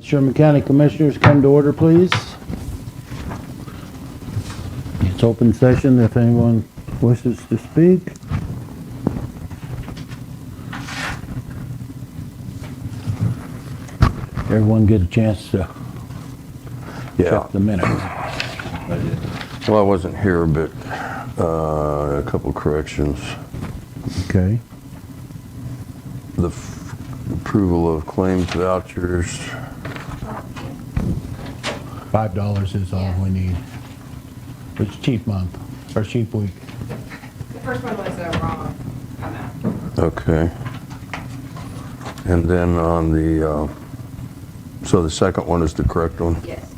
Sherman County Commissioners come to order, please. It's open session if anyone wishes to speak. Everyone get a chance to check the minutes. Well, I wasn't here, but a couple corrections. Okay. The approval of claims vouchers. $5 is all we need. It's cheap month, or cheap week. The first one was wrong amount. Okay. And then on the, so the second one is the correct one? Yes.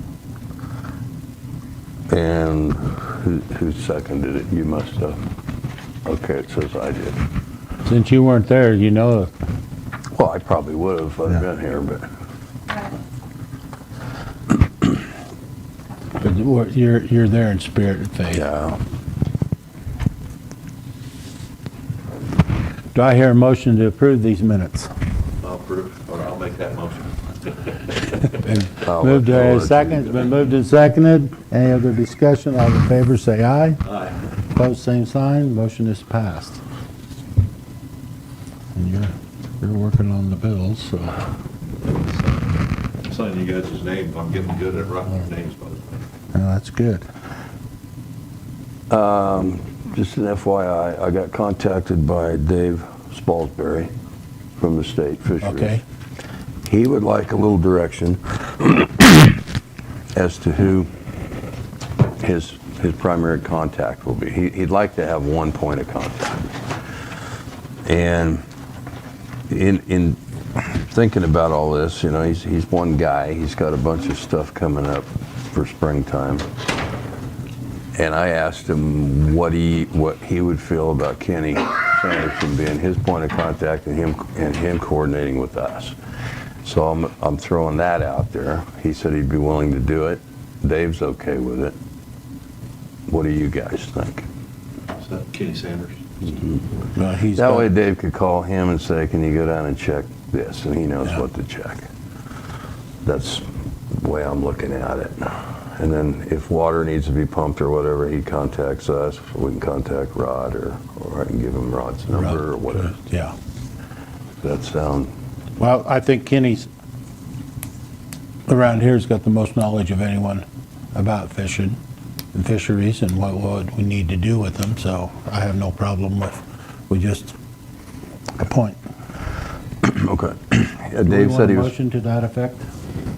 And who seconded it? You must have. Okay, it says I did. Since you weren't there, you know. Well, I probably would have if I'd been here, but. But you're there in spirit and faith. Yeah. Do I hear a motion to approve these minutes? I'll approve, or I'll make that motion. Moved to a second. It's been moved and seconded. Any other discussion? All in favor, say aye. Aye. Opposed, same sign. Motion is passed. And you're working on the bills, so. I'm signing you guys' names. I'm getting good at writing your names, by the way. That's good. Just an FYI, I got contacted by Dave Spalsbury from the state fisheries. Okay. He would like a little direction as to who his primary contact will be. He'd like to have one point of contact. And in thinking about all this, you know, he's one guy. He's got a bunch of stuff coming up for springtime. And I asked him what he would feel about Kenny Sanderson being his point of contact and him coordinating with us. So I'm throwing that out there. He said he'd be willing to do it. Dave's okay with it. What do you guys think? Is that Kenny Sanders? Mm-hmm. Well, That way Dave could call him and say, can you go down and check this? And he knows what to check. That's the way I'm looking at it. And then if water needs to be pumped or whatever, he contacts us. We can contact Rod, or I can give him Rod's number or whatever. Yeah. Does that sound? Well, I think Kenny's around here's got the most knowledge of anyone about fishing and fisheries and what we need to do with them. So I have no problem with just appoint. Okay. Do Dave we said want he a was. motion to that effect?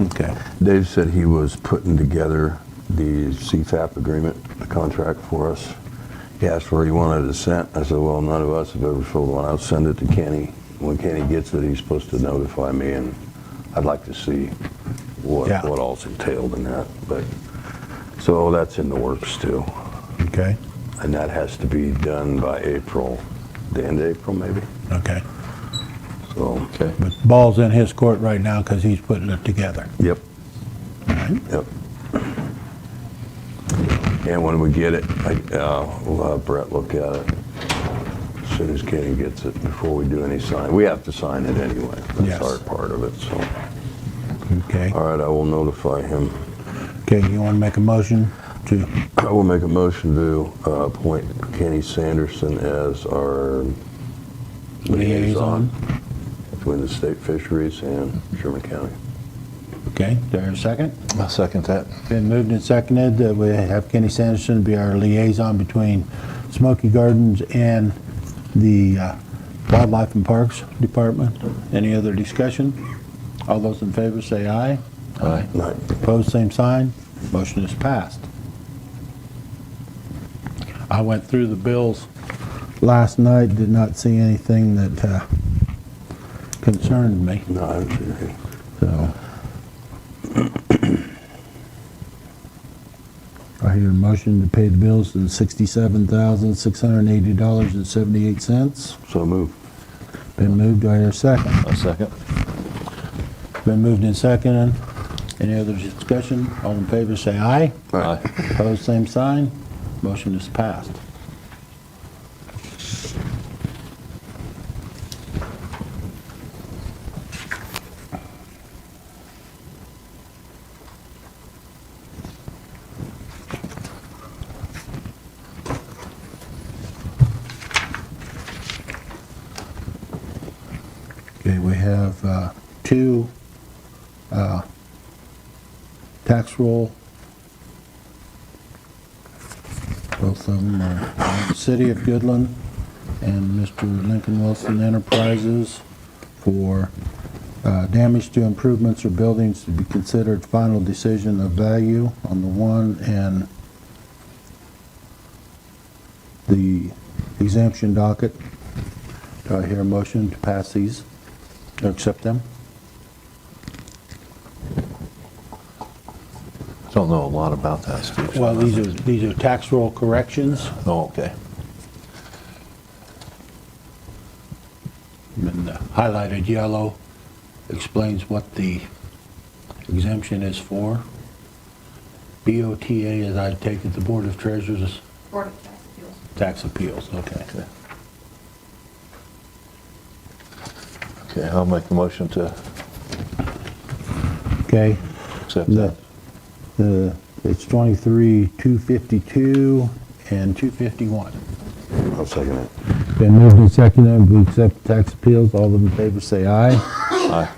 Okay. Dave said he was putting together the CFAP agreement, the contract for us. He asked where he wanted it sent. I said, well, none of us have ever filled one. I'll send it to Kenny. When Kenny gets it, he's supposed to notify me, and I'd like to see what all's entailed in that. But so that's in the works too. Okay. And that has to be done by April, the end of April maybe. Okay. So. Okay. But ball's in his court right now because he's putting it together. Yep. All right. Yep. And when we get it, we'll have Brett look at it as soon as Kenny gets it before we do any sign. We have to sign it anyway. That's Yes. our part of it. So, Okay. all right, I will notify him. Okay, you want to make a motion to? I will make a motion to appoint Kenny Sanderson as our liaison between the state fisheries and Sherman County. Okay, there a second? I'll second that. Been moved and seconded that we have Kenny Sanderson be our liaison between Smoky Gardens and the Wildlife and Parks Department. Any other discussion? All those in favor say aye. Aye. Right. Opposed, same sign. Motion is passed. I went through the bills last night, did not see anything that concerned me, No, I haven't seen anything. so. I hear a motion to pay the bills in $67,680.78. So move. Been moved, do I hear a second? I'll second. Been moved and seconded. Any other discussion? All in favor say aye. Aye. Opposed, same sign. Motion is passed. Okay, we have two tax roll. Both of them are from the City of Goodland and Mr. Lincoln Wilson Enterprises for damage to improvements or buildings to be considered final decision of value on the one, and the exemption docket. Do I hear a motion to pass these or accept them? Don't know a lot about that, Steve. Well, these are tax roll corrections. Oh, okay. And the highlighted yellow explains what the exemption is for. BOTA, as I take it, the Board of Treasurers Board of Tax Appeals. Tax Appeals, okay. Okay, I'll make the motion to Okay, accept that. it's 23,252 and 251. I'll second it. Been moved and seconded, we accept tax appeals. All those in favor say aye. Aye.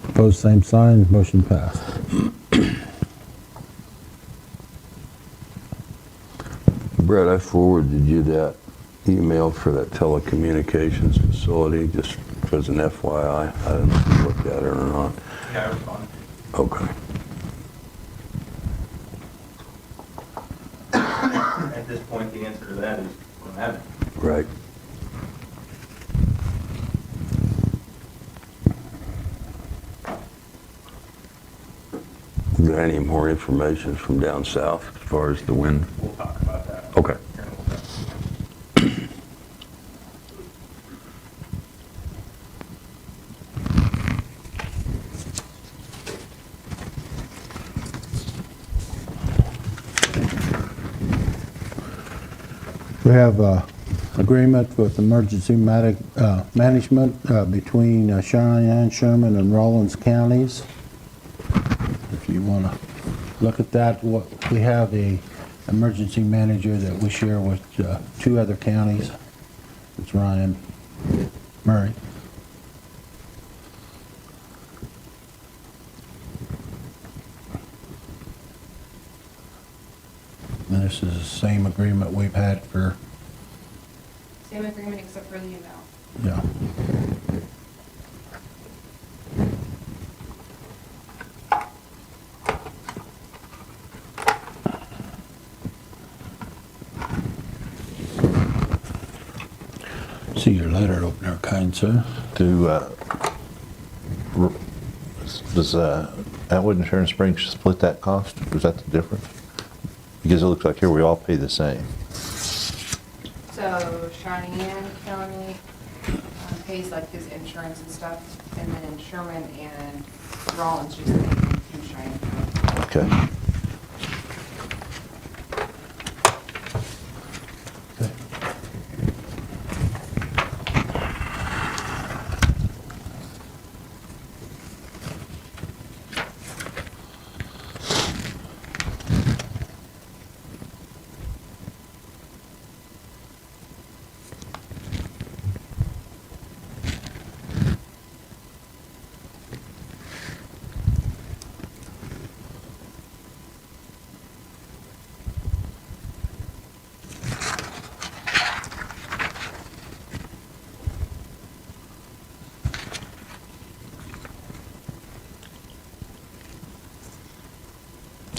Opposed, same sign, motion passed. Brett, I forwarded you that email for that telecommunications facility, just as an FYI. I don't know if you looked at it or not. Yeah, I responded. Okay. At this point, the answer to that is, we don't have it. Right. Is there any more information from down south as far as the wind? We'll talk about that. Okay. Here in a little bit. We have agreement with emergency management between Cheyenne, Sherman, and Rawlins counties. If you want to look at that, we have a emergency manager that we share with two other counties. It's Ryan Murray. And this is the same agreement we've had for, Same agreement except for the amount. yeah. See your letter opener, kind sir. Does Atwood and Sharon Springs split that cost? Is that the difference? Because it looks like here we all pay the same. So Cheyenne County pays like his insurance and stuff, and then Sherman and Rollins just pay through Cheyenne County. Okay.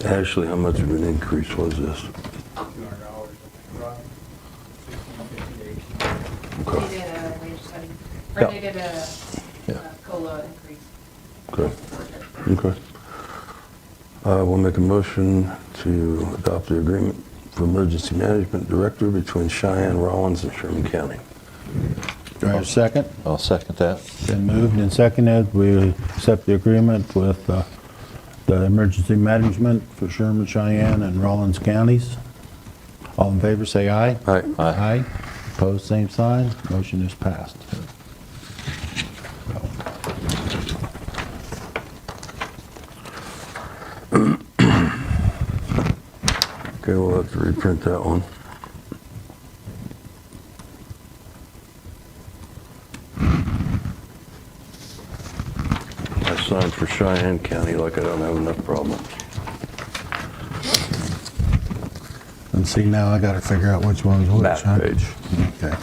Ashley, how much of an increase was this? $200, right? 1658. Okay. They did a wage study, or Yeah. they did a Yeah. COLA increase. Okay. Okay. We'll make a motion to adopt the agreement for emergency management director between Cheyenne, Rollins, and Sherman County. Do I have a second? I'll second that. Been moved and seconded. We accept the agreement with the emergency management for Sherman, Cheyenne, and Rawlins counties. All in favor, say aye. All right. Aye. Opposed, same sign. Motion is passed. Okay, we'll have to reprint that one. sign for Cheyenne County like I don't have enough problems. And see, now I gotta figure out which one's which, Back huh? page. Okay.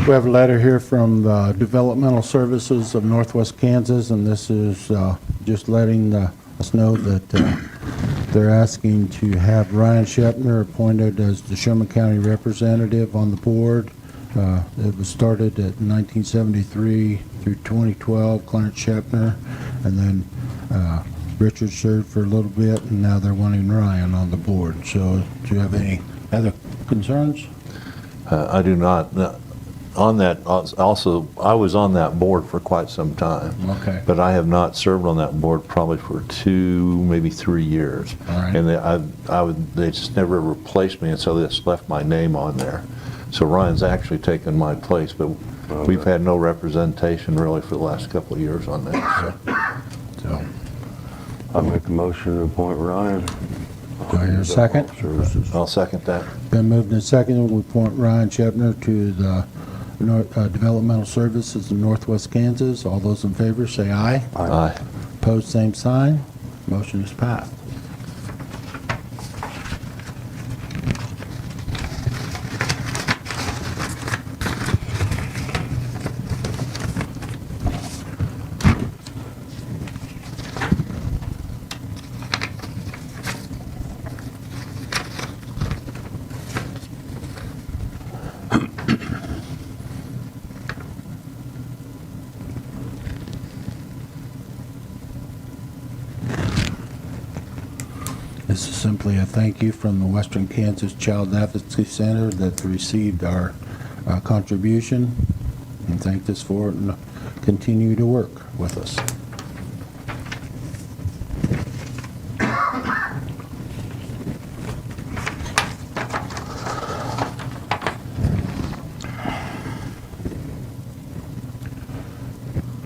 We have a letter here from the Developmental Services of Northwest Kansas, and this is just letting us know that they're asking to have Ryan Shepner appointed as the Sherman County representative on the board. It was started at 1973 through 2012, Clarence Shepner, and then Richard served for a little bit, and now they're wanting Ryan on the board. So do you have any other concerns? I do not. On that, also, I was on that board for quite some time. Okay. But I have not served on that board probably for 2, maybe 3 years. All right. And they just never replaced me, and so they just left my name on there. So Ryan's actually taken my place, but we've had no representation really for the last couple of years on that. So, I make a motion to appoint Ryan. do I hear a second? Services. I'll second that. Been moved and seconded. We appoint Ryan Shepner to the Developmental Services in Northwest Kansas. All those in favor say aye. Aye. Opposed, same sign. Motion is passed. This is simply a thank you from the Western Kansas Child Advocacy Center that received our contribution, and thanked us for it and continue to work with us.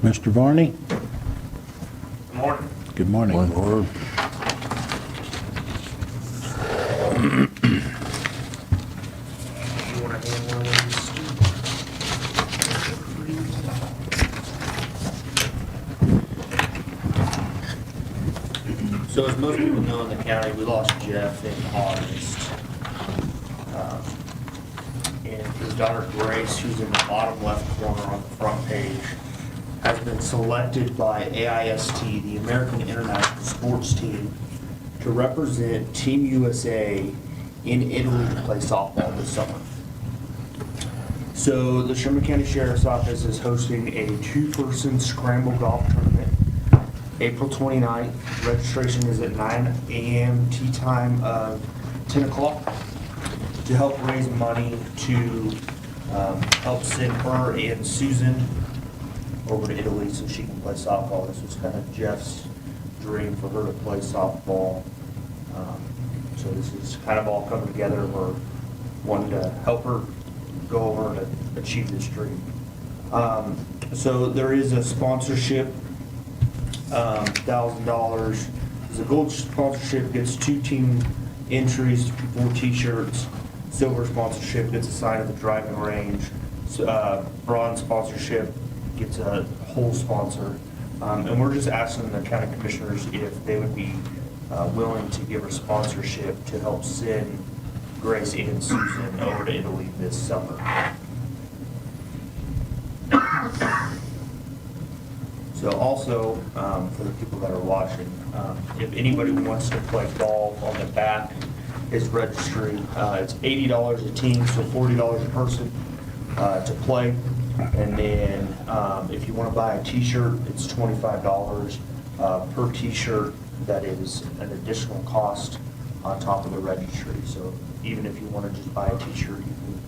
Mr. Varney? Good morning. Good morning. Lord. You want to hand one of these? So as most people know in the county, we lost Jeff in August. And his daughter Grace, who's in the bottom left corner on the front page, has been selected by AIST, the American International Sports Team, to represent Team USA in Italy to play softball this summer. So the Sherman County Sheriff's Office is hosting a 2-person scramble golf tournament, April 29th. Registration is at 9 a.m. tee time of 10 o'clock to help raise money to help send her and Susan over to Italy so she can play softball. This was kind of Jeff's dream for her to play softball. So this is kind of all coming together. We're wanting to help her go over to achieve this dream. So there is a sponsorship, $1,000. The gold sponsorship gets 2 team entries, 4 t-shirts. Silver sponsorship gets a sign at the driving range. Bronze sponsorship gets a whole sponsor. And we're just asking the county commissioners if they would be willing to give her sponsorship to help send Grace and Susan over to Italy this summer. So also, for the people that are watching, if anybody wants to play golf on the back is registry. It's $80 a team, so $40 a person to play. And then if you want to buy a t-shirt, it's $25 per t-shirt. That is an additional cost on top of the registry. So even if you want to just buy a t-shirt, you can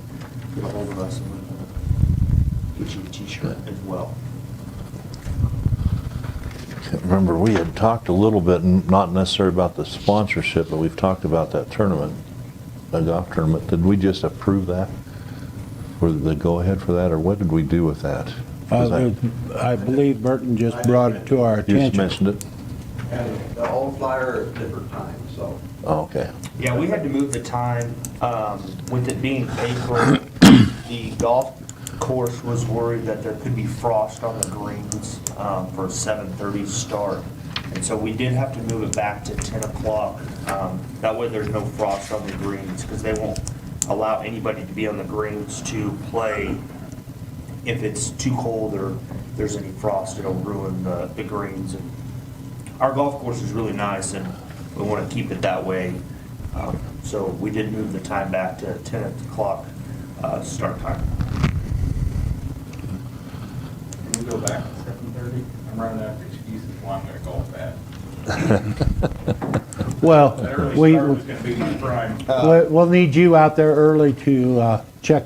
get a hold of us and we can get you a t-shirt as well. Remember, we had talked a little bit, not necessarily about the sponsorship, but we've talked about that tournament, the golf tournament. Did we just approve that? Or did they go ahead for that, or what did we do with that? 'Cause I believe Burton just brought it to our You just attention. mentioned it? And the whole flyer at different times, so. Oh, okay. Yeah, we had to move the time, with it being April, the golf course was worried that there could be frost on the greens, for a 7:30 start. And so we did have to move it back to 10 o'clock. That way there's no frost on the greens, because they won't allow anybody to be on the greens to play if it's too cold or there's any frost. It'll ruin the greens. And our golf course is really nice, and we want to keep it that way. So we did move the time back to 10 o'clock start time. Can we go back to 7:30? I'm running out of excuses why I'm gonna golf at. Well, That early we, start was gonna be my prime. we'll need you out there early to check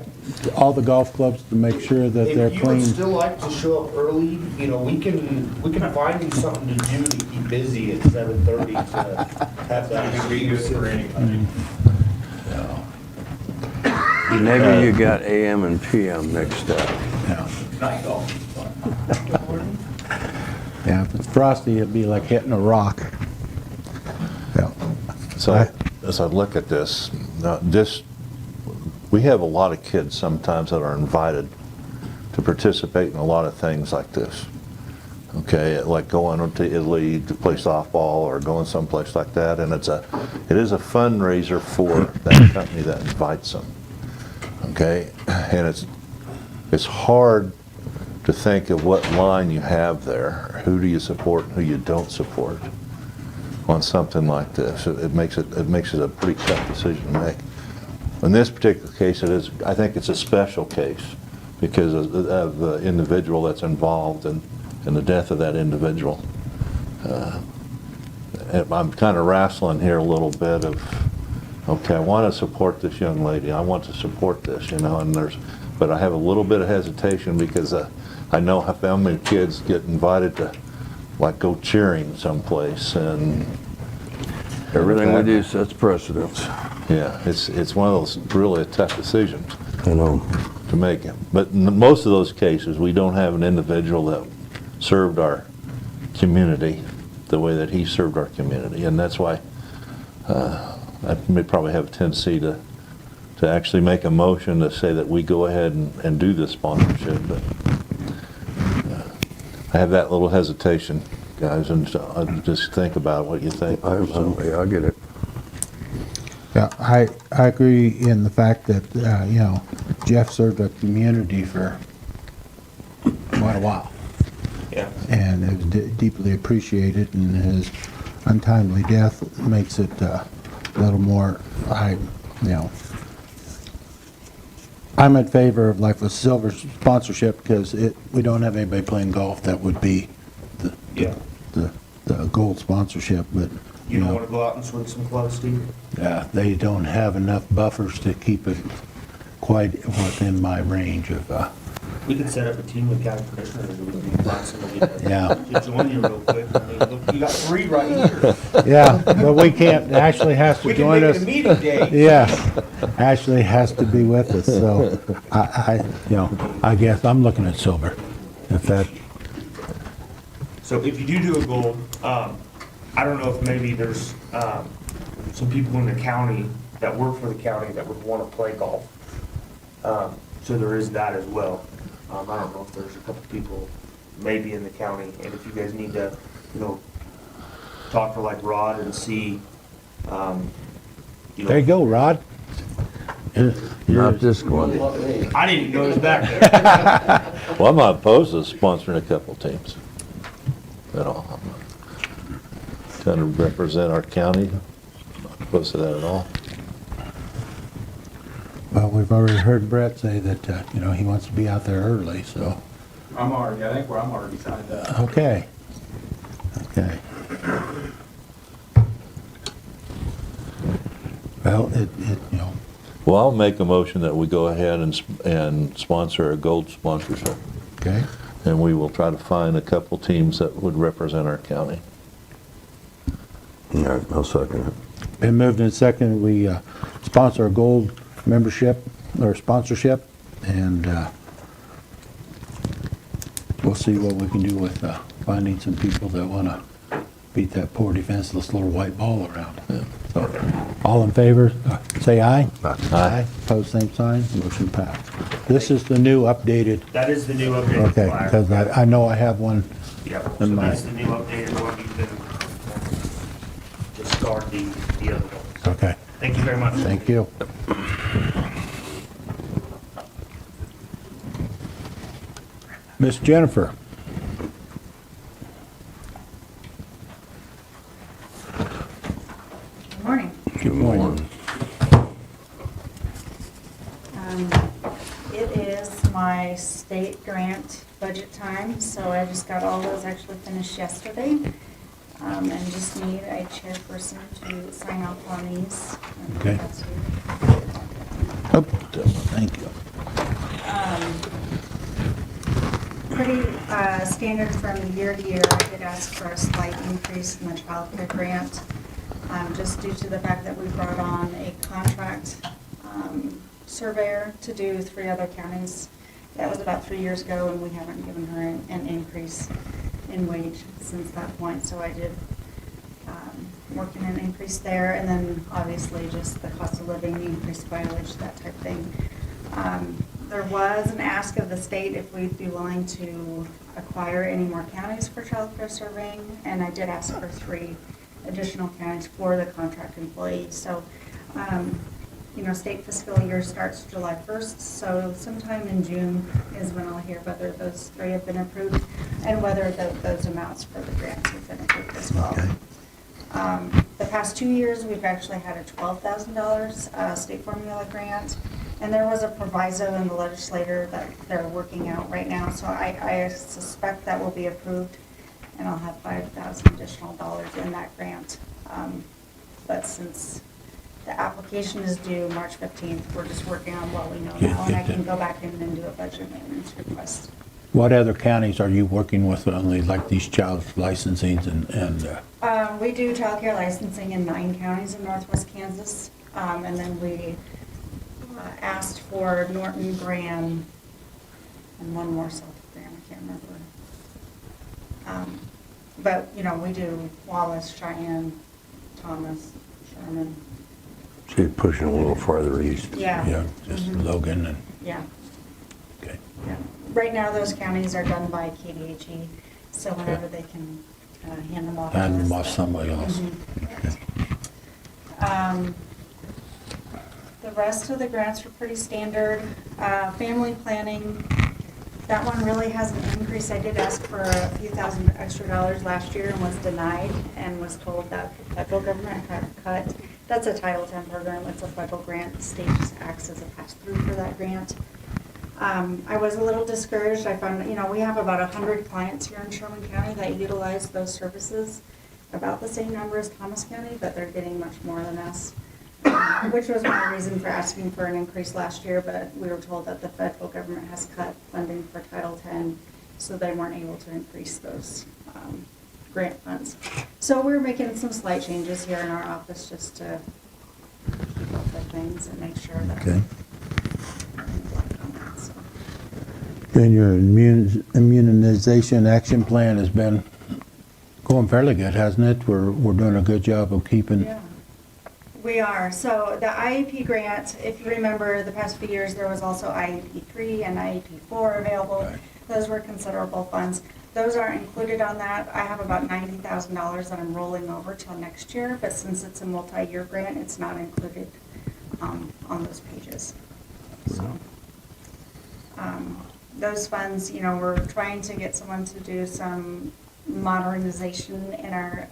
all the golf clubs to make sure that they're If you would clean. still like to show up early, you know, we can find you something to do to keep busy at 7:30 to have that. That would be good for anybody. Maybe you got AM and PM mixed up. Yeah. Night golf. Yeah, if it's frosty, it'd be like hitting a rock. Yeah. So as I look at this, we have a lot of kids sometimes that are invited to participate in a lot of things like this. Okay, like going to Italy to play softball or going someplace like that, and it is a fundraiser for that company that invites them. Okay, and it's hard to think of what line you have there. Who do you support and who you don't support on something like this? It makes it a pretty tough decision to make. In this particular case, I think it's a special case because of the individual that's involved and the death of that individual. And I'm kind of wrestling here a little bit of, okay, I want to support this young lady. I want to support this, you know, but I have a little bit of hesitation because I know how many kids get invited to, like, go cheering someplace, and Everything we do sets precedents. yeah, it's one of those really tough decisions You know, to make. But in most of those cases, we don't have an individual that served our community the way that he served our community, and that's why I may probably have a tendency to actually make a motion to say that we go ahead and do this sponsorship, but I have that little hesitation, guys, and just think about what you think. I get it. Yeah, I agree in the fact that, you know, Jeff served our community for quite a while. Yeah. And it was deeply appreciated, and his untimely death makes it a little more, you know, I'm in favor of like a silver sponsorship because we don't have anybody playing golf that would be the gold sponsorship, but You don't want to go out and swing some clubs, Steve? they don't have enough buffers to keep it quite within my range of, We could set up a team with county commissioners and we can find somebody to Yeah. join you real quick. I mean, look, you got 3 right here. yeah, but we can't, Ashley has to We can join make it us. a meeting day. Yeah, Ashley has to be with us, so you know, I guess I'm looking at silver. If that, So if you do a gold, I don't know if maybe there's some people in the county that work for the county that would want to play golf. So there is that as well. I don't know if there's a couple people maybe in the county, and if you guys need to, you know, talk to like Rod and see, you know. there you go, Rod. Not this one. I didn't even know it was back there. Well, I'm not opposed to sponsoring a couple teams at all. I'm not trying to represent our county, not opposed to that at all. Well, we've already heard Brett say that, he wants to be out there early, so, I'm already, I think I'm already signed up. okay. Okay. Well, Well, I'll make a motion that we go ahead and sponsor a gold sponsorship. okay. And we will try to find a couple teams that would represent our county. All right, I'll second it. Been moved and seconded, we sponsor a gold membership, or sponsorship, and we'll see what we can do with finding some people that want to beat that poor defenseless little white ball around. So, all in favor, say aye. Aye. Pose same sign, motion passed. This is the new updated, That is the new updated okay, flyer. because I know I have one. Yep, so in my- that's the new updated one. You can discard the other one. Okay, Thank you very much. thank you. Miss Jennifer. Good morning. Good morning. It is my state grant budget time, so I just got all those actually finished yesterday. And just need a chairperson to sign off on these. And Okay. that's who- Oh, thank you. Pretty standard from year to year. I did ask for a slight increase in the childcare grant, just due to the fact that we brought on a contract surveyor to do 3 other counties. That was about 3 years ago, and we haven't given her an increase in wage since that point. So I did work in an increase there, and then obviously just the cost of living, the increased mileage, that type of thing. There was an ask of the state if we'd be willing to acquire any more counties for childcare surveying, and I did ask for 3 additional counties for the contract employees. So, state fiscal year starts July 1st, so sometime in June is when I'll hear whether those 3 have been approved and whether those amounts for the grants have been approved as well. Okay. The past 2 years, we've actually had a $12,000 state formula grant, and there was a proviso in the legislature that they're working out right now, so I suspect that will be approved, and I'll have $5,000 additional dollars in that grant. But since the application is due March 15th, we're just working on what we know now, and I can go back in and do a budget maintenance request. What other counties are you working with only like these child licensings and We do childcare licensing in 9 counties in northwest Kansas, and then we asked for Norton, Graham, and one more south of Graham, I can't remember. But, we do Wallace, Cheyenne, Thomas, Sherman, So you're pushing a little farther east. yeah. just Mhm. Logan and, Yeah, okay. yeah. Right now, those counties are done by KDHE, so whenever they can hand them off. to Hand them us, off that- somebody else. Mhm. The rest of the grants were pretty standard. Family planning, that one really hasn't increased. I did ask for a few thousand extra dollars last year and was denied and was told that the federal government had cut. That's a Title X program. It's a federal grant. The state just acts as a pass-through for that grant. I was a little discouraged. I found, we have about 100 clients here in Sherman County that utilize those services, about the same number as Thomas County, but they're getting much more than us, which was my reason for asking for an increase last year, but we were told that the federal government has cut funding for Title X, so they weren't able to increase those grant funds. So we're making some slight changes here in our office just to keep up with things and make sure that. Okay. And your immunization action plan has been going fairly good, hasn't it? We're doing a good job of keeping, Yeah, we are. So the IEP grant, if you remember, the past few years, there was also IEP 3 and IEP 4 available. Right. Those were considerable funds. Those aren't included on that. I have about $90,000 that I'm rolling over till next year, but since it's a multi-year grant, it's not included on those pages. So, those funds, we're trying to get someone to do some modernization in our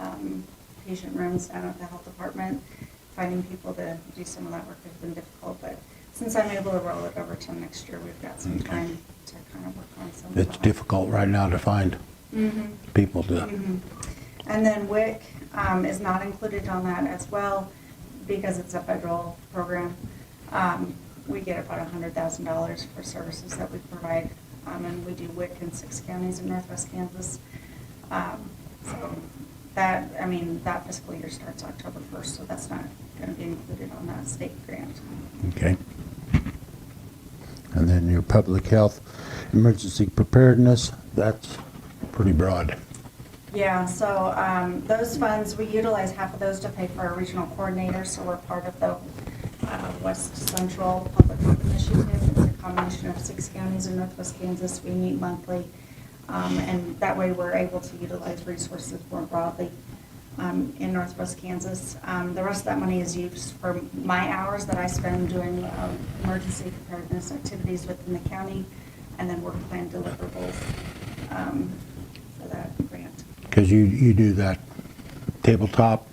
patient rooms down at the health department. Finding people to do some of that work has been difficult, but since I'm able to roll it over till next year, we've got some Okay. time to kind of work on some of It's that. difficult right now to find people to, And then WIC is not included on that as well because it's a federal program. We get about $100,000 for services that we provide, and we do WIC in 6 counties in northwest Kansas. So that, I mean, that fiscal year starts October 1st, so that's not going to be included on that state grant. okay? And then your public health emergency preparedness, that's pretty broad. Yeah, so those funds, we utilize half of those to pay for our regional coordinator, so we're part of the West Central Public Health Initiative. It's a combination of 6 counties in northwest Kansas. We meet monthly, and that way we're able to utilize resources more broadly in northwest Kansas. The rest of that money is used for my hours that I spend doing emergency preparedness activities within the county, and then work plan deliverables for that grant. Because you do that tabletop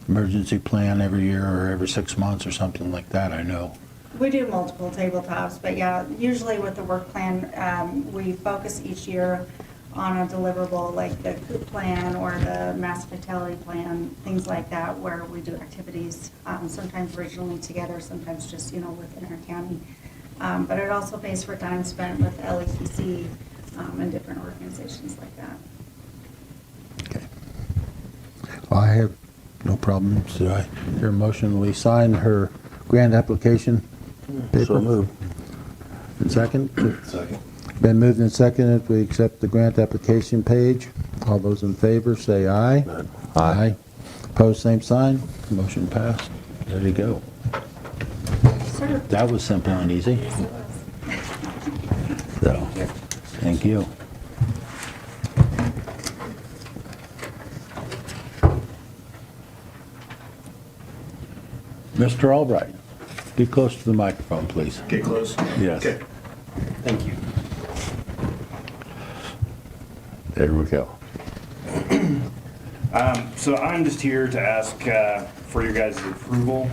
emergency plan every year or every 6 months or something like that, I know. We do multiple tabletops, but yeah, usually with the work plan, we focus each year on a deliverable like the COOP plan or the mass fatality plan, things like that, where we do activities, sometimes regionally together, sometimes just, within our county. But it also pays for time spent with LETC and different organizations like that. Okay. Well, I have no problems. Do I hear a motion, we sign her grant application paper? So moved. And second? Second. Been moved and seconded, we accept the grant application page. All those in favor, say aye. Aye. Opposed, same sign. Motion passed. There you go. Sure. That was simple and easy. Yes, it was. So, thank you. Mr. Albright, get close to the microphone, please. Get close? Yes. Okay. Thank you. There we go. So I'm just here to ask for your guys' approval.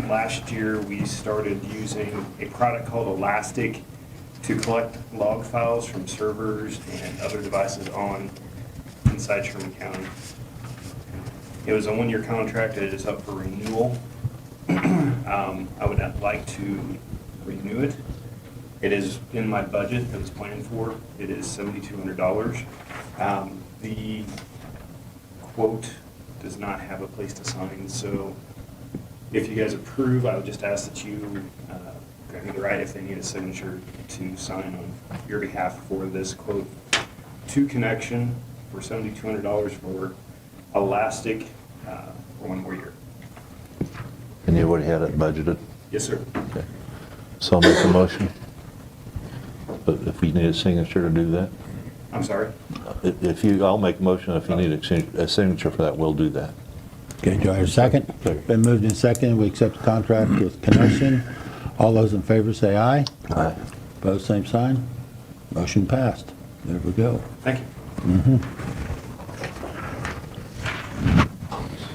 Last year, we started using a product called Elastic to collect log files from servers and other devices inside Sherman County. It was a one-year contract, and it is up for renewal. I would like to renew it. It is in my budget that was planned for. It is $7,200. The quote does not have a place to sign, so if you guys approve, I would just ask that you grant me the right, if they need a signature, to sign on your behalf for this quote to Connection for $7,200 for Elastic for 1 more year. And you already had it budgeted? Yes, sir. Okay. So I'll make a motion. But if you need a signature to do that? I'm sorry? I'll make a motion. If you need a signature for that, we'll do that. Okay, do I hear a second? Second. Been moved and seconded, we accept the contract with Connection. All those in favor say aye. Aye. Opposed, same sign. Motion passed. There we go. Thank you.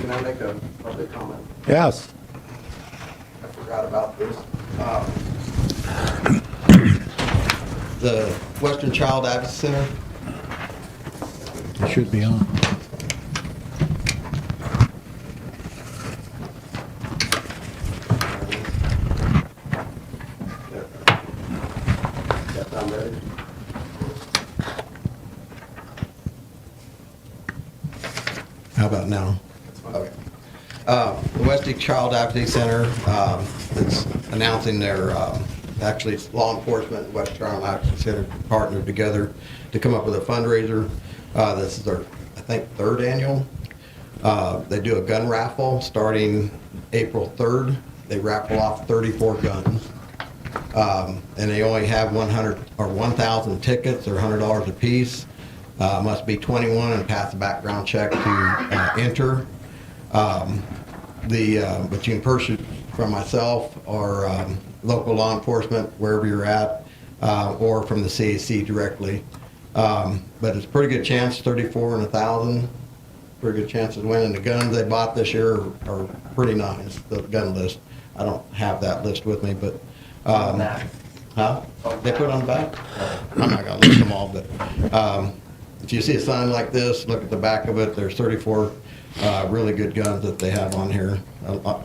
Can I make a public comment? Yes. I forgot about this. The Western Child Advocacy Center, It should be on. yes, I'm ready. How about now? Okay. The Westlake Child Advocacy Center is announcing their, actually it's law enforcement and West Child Advocacy Center partnered together to come up with a fundraiser. This is their, I think, 3rd annual. They do a gun raffle starting April 3rd. They raffle off 34 guns. And they only have 100 or 1,000 tickets. They're $100 a piece. Must be 21 and pass a background check to enter. But you can purchase from myself or local law enforcement, wherever you're at, or from the CAC directly. But it's a pretty good chance, 34 and 1,000, pretty good chance of winning. The guns they bought this year are pretty nice, the gun list. I don't have that list with me, but, huh? They put it on the back? I'm not gonna list them all, but, if you see a sign like this, look at the back of it, there's 34, really good guns that they have on here.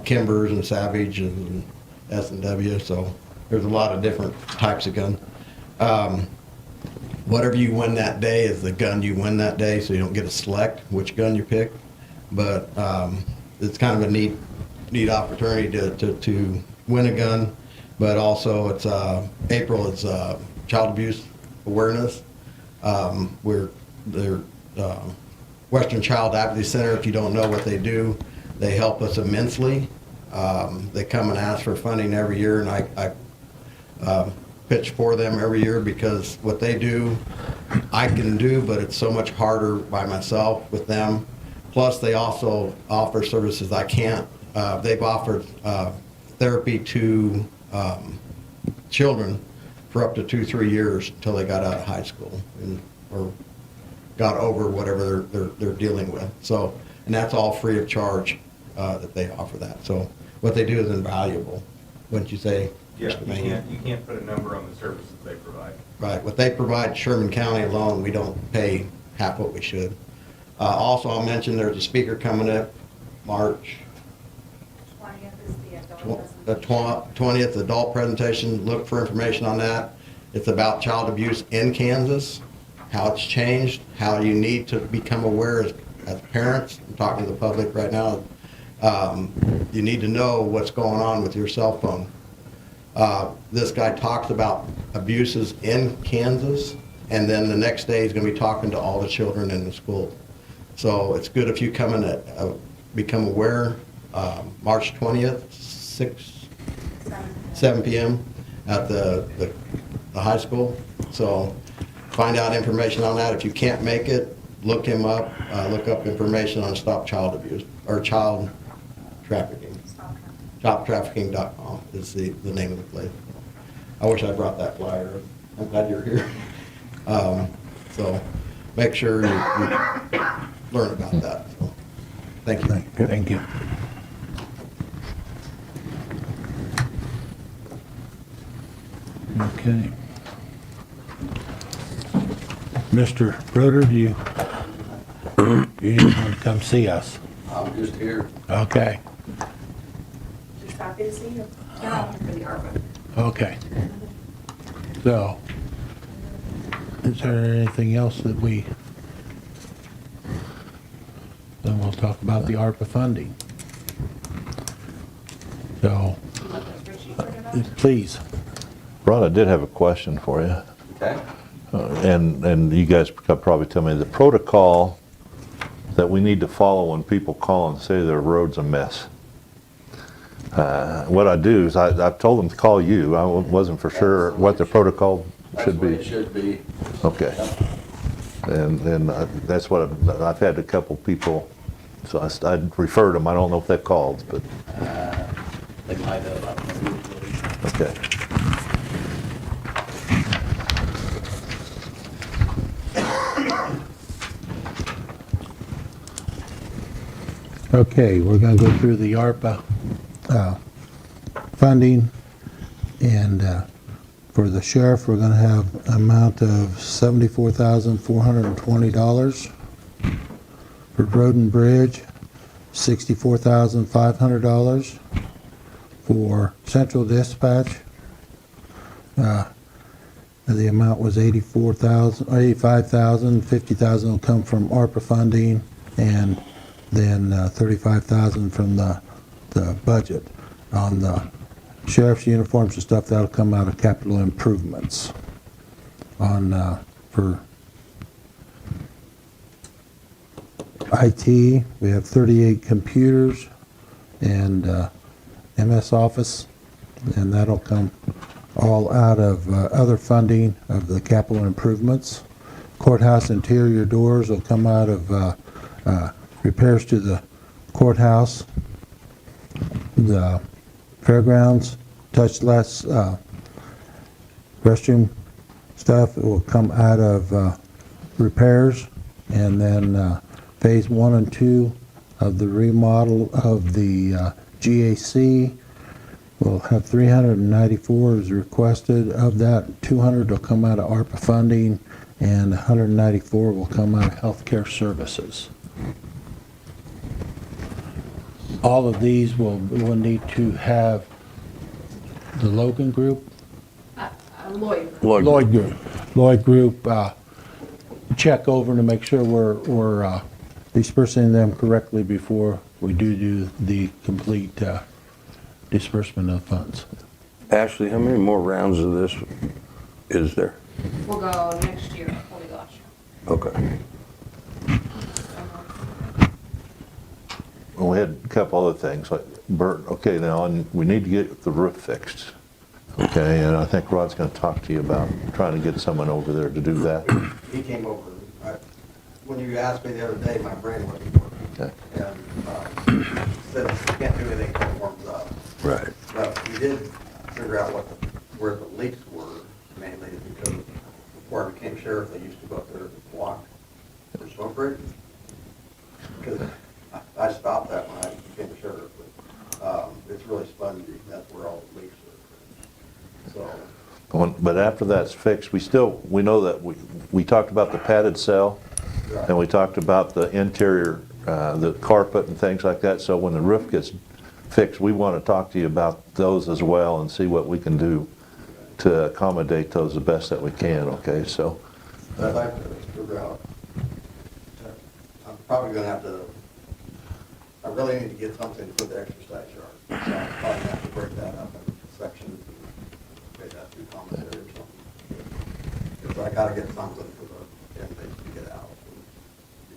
Kimbers and Savage and S&W, so there's a lot of different types of gun. Whatever you win that day is the gun you win that day, so you don't get to select which gun you pick. But it's kind of a neat opportunity to win a gun. But also, it's April is Child Abuse Awareness. They're Western Child Advocacy Center. If you don't know what they do, they help us immensely. They come and ask for funding every year, and I pitch for them every year because what they do, I can do, but it's so much harder by myself with them. Plus, they also offer services I can't. They've offered therapy to children for up to 2-3 years until they got out of high school or got over whatever they're dealing with. So, and that's all free of charge that they offer that. So, what they do is invaluable. Wouldn't you say? Yeah, Mr. Manning? you can't put a number on the services they provide. Right, what they provide Sherman County alone, we don't pay half what we should. Also, I'll mention there's a speaker coming up March 20th is the adult the 20th adult presentation. Look for information on that. It's about child abuse in Kansas, how it's changed, how you need to become aware as parents. I'm talking to the public right now. You need to know what's going on with your cell phone. This guy talks about abuses in Kansas, and then the next day he's going to be talking to all the children in the school. So it's good if you come in and become aware. March 20th, 7 p.m. at the high school. So find out information on that. If you can't make it, look him up. Look up information on Stop Child Abuse or Child Trafficking. StopTrafficking.com is the name of the place. I wish I brought that flyer. I'm glad you're here. So make sure you learn about that. So, thank you. Thank you. Okay. Mr. Broder, you didn't want to come see us? I'm just here. Okay, Just happy to see you. For the ARPA. okay. So, is there anything else that then we'll talk about the ARPA funding. So, please. Ron, I did have a question for you. Okay. And you guys could probably tell me the protocol that we need to follow when people call and say their road's a mess. What I do is I've told them to call you. I wasn't for sure what the protocol should be. That's what it should be. Okay. And that's what I've had a couple people, so I referred them. I don't know if they called, but. They might have. Okay. Okay, we're going to go through the ARPA funding, and for the sheriff, we're going to have an amount of $74,420. For road and bridge, $64,500. For central dispatch, the amount was $85,000. $50,000 will come from ARPA funding, and then $35,000 from the budget. On the sheriff's uniforms and stuff, that'll come out of capital improvements. For IT, we have 38 computers and MS Office, and that'll come all out of other funding of the capital improvements. Courthouse interior doors will come out of repairs to the courthouse. The fairgrounds, touchless restroom stuff, it will come out of repairs. And then phase 1 and 2 of the remodel of the GAC We'll have 394 is requested. Of that, 200 will come out of ARPA funding, and 194 will come out of healthcare services. All of these will need to have the Logan Group, Lloyd Group, check over to make sure we're dispersing them correctly before we do the complete disbursement of funds. Ashley, how many more rounds of this is there? We'll go next year, what we go last year. Okay. Well, we had a couple other things, like Bert, okay, now, we need to get the roof fixed. Okay, and I think Rod's gonna talk to you about trying to get someone over there to do that. He came over, when you asked me the other day, my brain wasn't working. Okay. And said, can't do anything until it warms up. Right. But we did figure out where the leaks were, mainly because before I became sheriff, they used to go up there to block for smoke breaks. Because I stopped that when I became sheriff, but it's really spongy, that's where all the leaks are. So. But after that's fixed, we know that we talked about the padded cell, and we talked about the interior, the carpet and things like that, so when the roof gets fixed, we want to talk to you about those as well and see what we can do to accommodate those the best that we can, okay, so. I'd like to figure out, I'm probably gonna have to, I really need to get something for the exercise yard. So I'll probably have to break that up in sections and make that through commentary or something. Because I gotta get something for the inmates to get out and do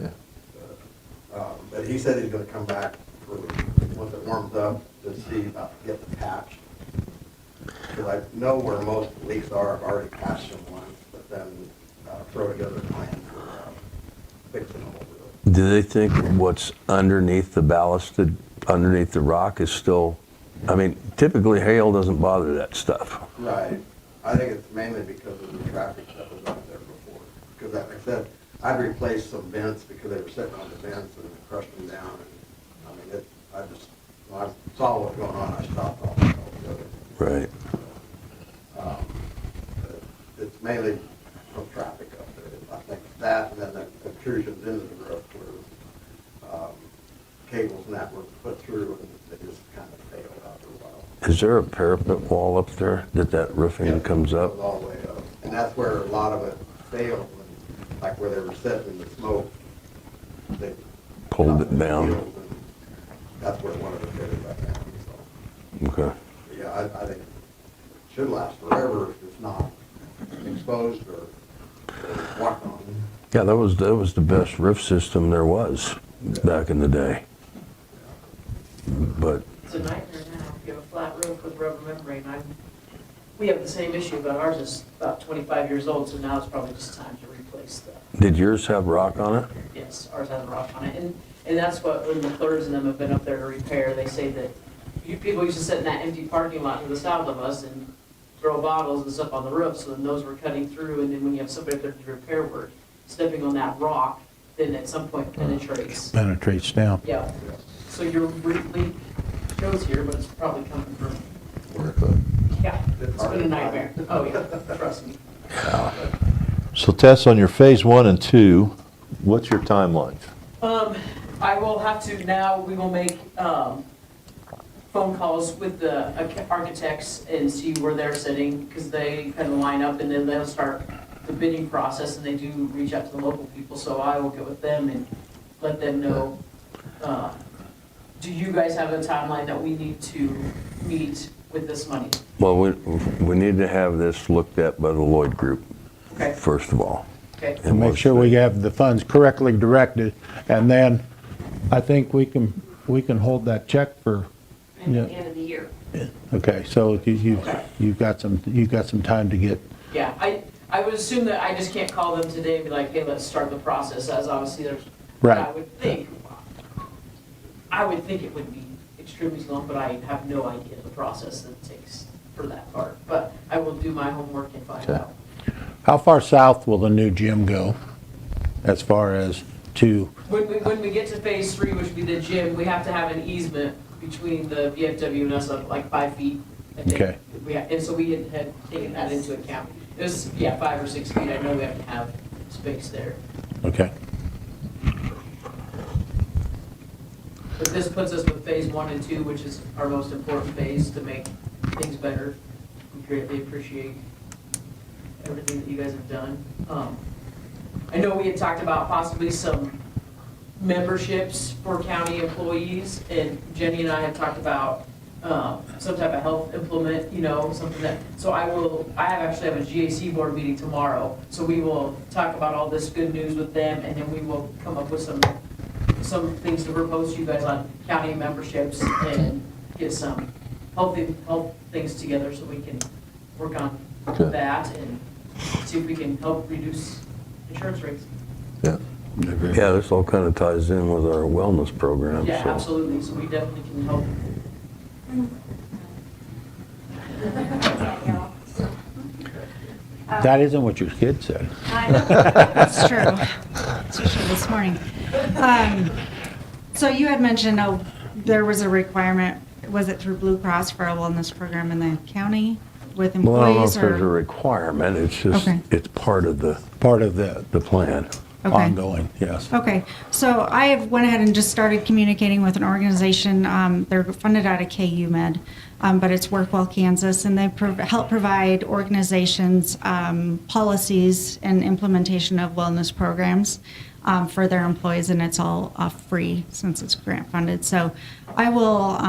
something. Yeah. But he said he's gonna come back for, once it warms up, to see about, get the patch. Because I know where most leaks are, I've already patched them once, but then throw together a plan for fixing them over. Do they think what's underneath the ballasted, underneath the rock is still, I mean, typically hail doesn't bother that stuff. Right. I think it's mainly because of the traffic that was up there before. Because like I said, I'd replaced some vents because they were sitting on the vents and crushed them down. And I mean, when I saw what was going on, I stopped altogether. Right. But it's mainly from traffic up there. I think that and then the intrusions into the roof where cables and that were put through and they just kind of failed after a while. Is there a parapet wall up there that roofing Yeah, comes it up? goes all the way up. And that's where a lot of it failed, when, like where they were sitting in the smoke. They Pulled it down. and That's where one of the failed back down, so. Okay. But yeah, I think it should last forever if it's not exposed or walked on. Yeah, that was the best roof system there was back in the day. But It's a nightmare now. If you have a flat roof with rubber membrane, we have the same issue, but ours is about 25 years old, so now it's probably just time to replace the, did yours have rock on it? yes, ours has a rock on it. And that's what, when the clerks and them have been up there to repair, they say that people used to sit in that empty parking lot to the south of us and throw bottles and stuff on the roof, so then those were cutting through, and then when you have somebody up there to do repair work, stepping on that rock, then at some point penetrates. Penetrates down. Yeah. So your leak shows here, but it's probably coming from, yeah, it's been a nightmare. Oh, yeah, trust me. So Tess, on your phase 1 and 2, what's your timeline? I will have to, now we will make, phone calls with the architects and see where they're sitting, because they kind of line up, and then they'll start the bidding process, and they do reach out to the local people, so I will get with them and let them know. Do you guys have a timeline that we need to meet with this money? Well, we need to have this looked at by the Lloyd Group, Okay, first of all. okay. And make sure we have the funds correctly directed, and then I think we can hold that check for, And yeah. at the end of the year. Okay, so you've got some time to get, Yeah, I would assume that I just can't call them today and be like, hey, let's start the process, as obviously there's, Right. I would think it would be extremely slow, but I have no idea the process that it takes for that part. But I will do my homework and find Okay. out. how far south will the new gym go as far as to, When we get to phase 3, which would be the gym, we have to have an easement between the VFW and us of like 5 feet. I think. Okay. And so we had taken that into account. It was, yeah, 5 or 6 feet. I know we have to have space there. Okay. But this puts us with phase 1 and 2, which is our most important phase to make things better. We greatly appreciate everything that you guys have done. I know we had talked about possibly some memberships for county employees, and Jenny and I have talked about some type of health implement, something that, so I actually have a GAC board meeting tomorrow, so we will talk about all this good news with them, and then we will come up with some things to propose to you guys on county memberships and get some health things together so we can work on Good. that and see if we can help reduce insurance rates. Yeah. Yeah, this all kind of ties in with our wellness program. Yeah, so. absolutely, so we definitely can help. That isn't what your kid said. That's true, especially this morning. So you had mentioned, there was a requirement, was it through Blue Cross for a wellness program in the county with Well, I don't know if employees there's a or? requirement, it's just, Okay. it's part of the The plan. Okay. ongoing, yes. Okay, so I have went ahead and just started communicating with an organization, they're funded out of KU Med, but it's Workwell, Kansas, and they help provide organizations policies and implementation of wellness programs for their employees, and it's all free since it's grant funded. So I will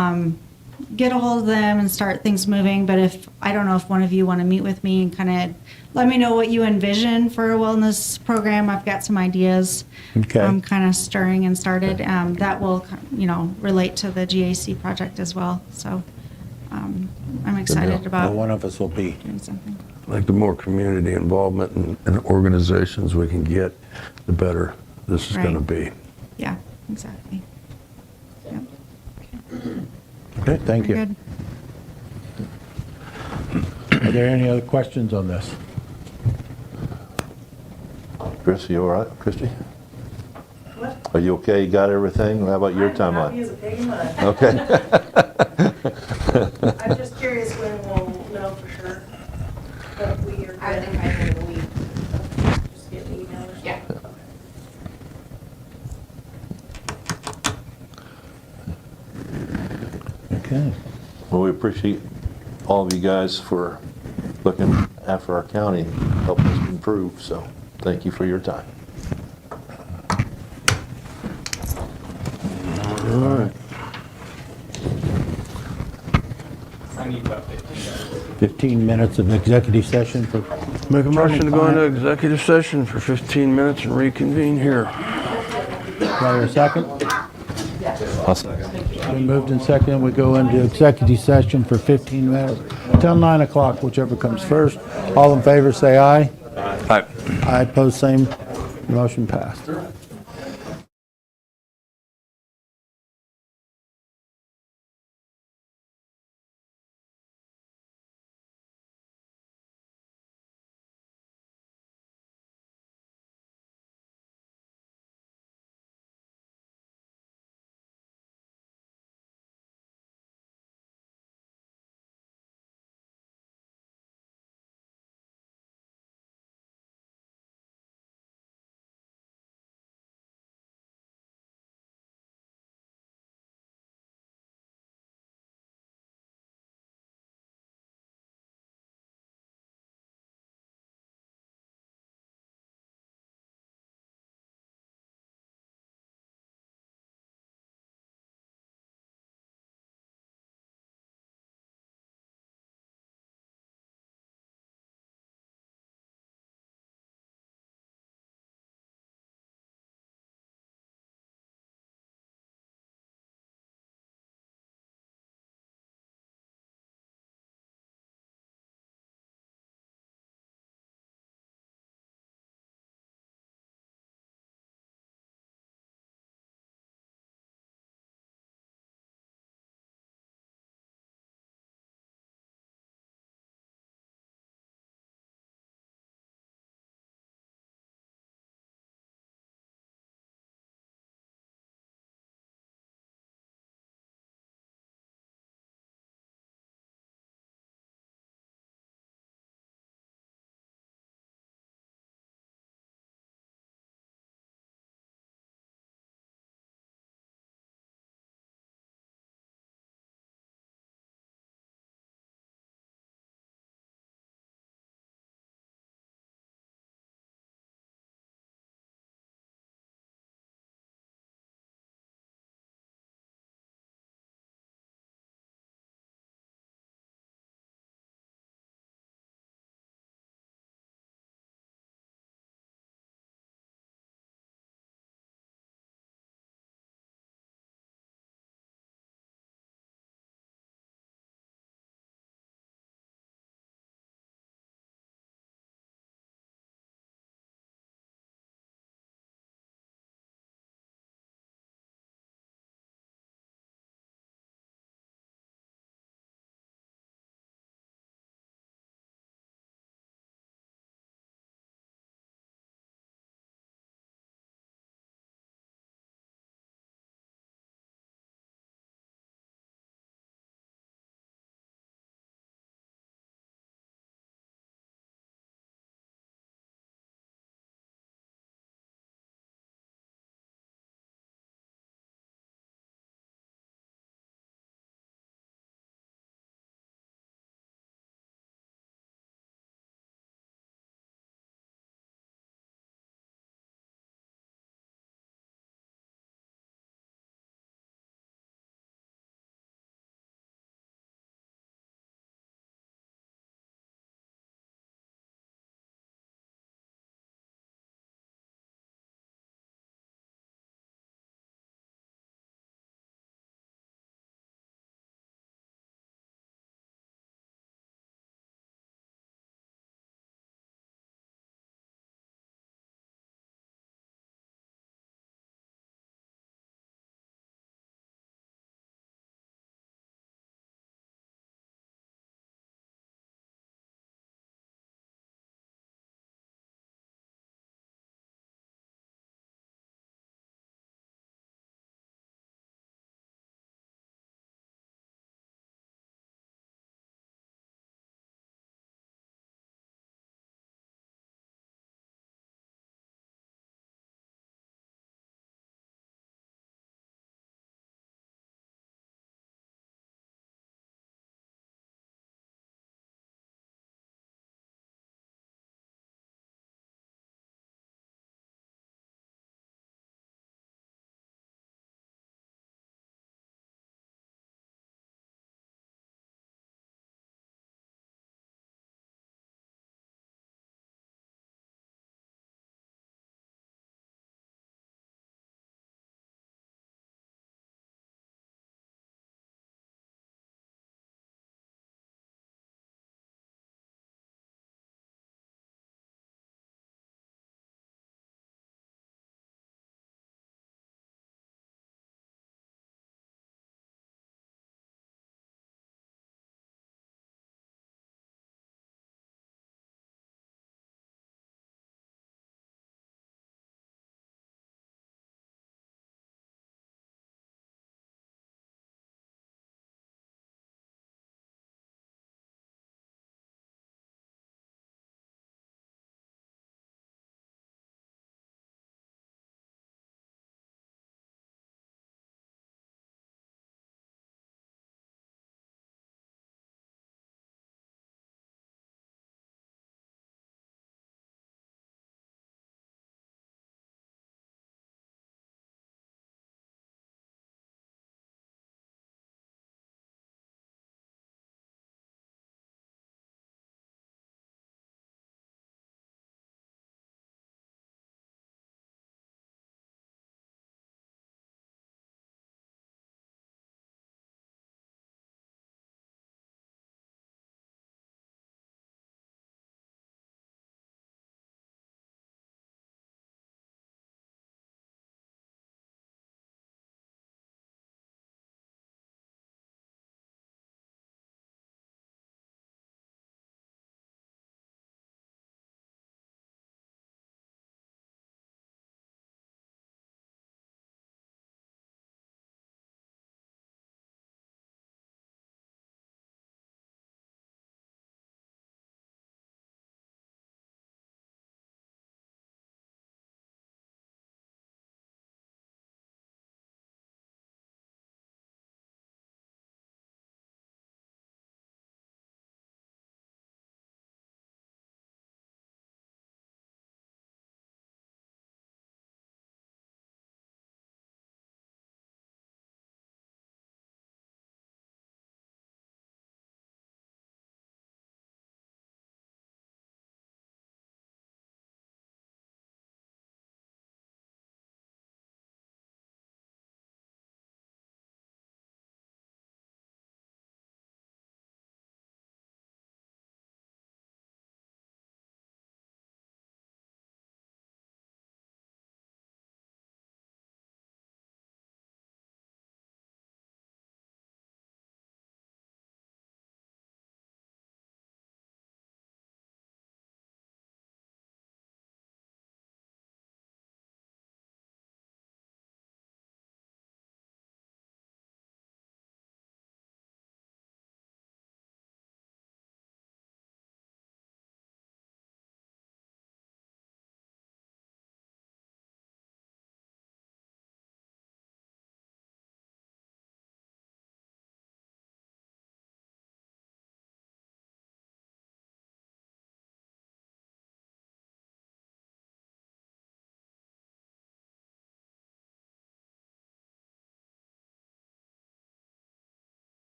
get a hold of them and start things moving, but I don't know if one of you want to meet with me and kind of let me know what you envision for a wellness program. I've got some ideas. Okay. I'm kind of stirring and started. That will, relate to the GAC project as well. So I'm excited Well, about one of us will be. doing something. Like the more community involvement and organizations we can get, the better this is going to Right. be. Yeah, exactly. Yep. Okay, thank Very you. good. Are there any other questions on this? Chris, you all right, Christie? What? Are you okay? You got everything? How about your I'm happy timeline? as a pig in mud. Okay. I'm just curious when we'll know for sure that we are I think good. by the end of the week. Just get an email or something. Yeah. Okay. Well, we appreciate all of you guys for looking after our county, helping us improve, so thank you for your time. All right. I need about 15 minutes. 15 minutes of executive session for. Make a motion to go into attorney-client. executive session for 15 minutes and reconvene here. Do I hear a second? Been moved and seconded. We go into executive session for 15 minutes till 9 o'clock, whichever comes first. All in favor, say aye. Aye. Aye, opposed, same. Motion passed.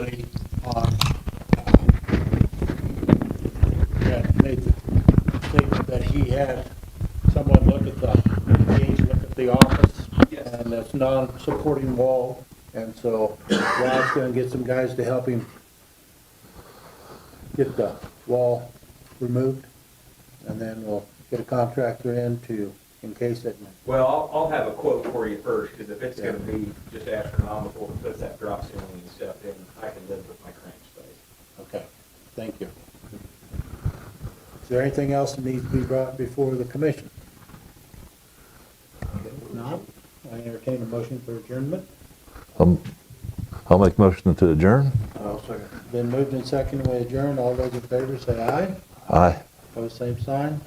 somebody on, that made the statement that he had someone look at the office Yes. and this non-supporting wall, and so Rod's gonna get some guys to help him get the wall removed, and then we'll get a contractor in to encase it. Well, I'll have a quote for you first, because if it's gonna be just astronomical to put that drop ceiling and stuff in, I can live with my crank space. Okay, thank you. Is there anything else that needs to be brought before the commission? If not, I entertain a motion for adjournment. I'll make motion to adjourn. I'll second. Been moved and seconded, we adjourn. All those in favor say aye. Aye. Opposed, same sign.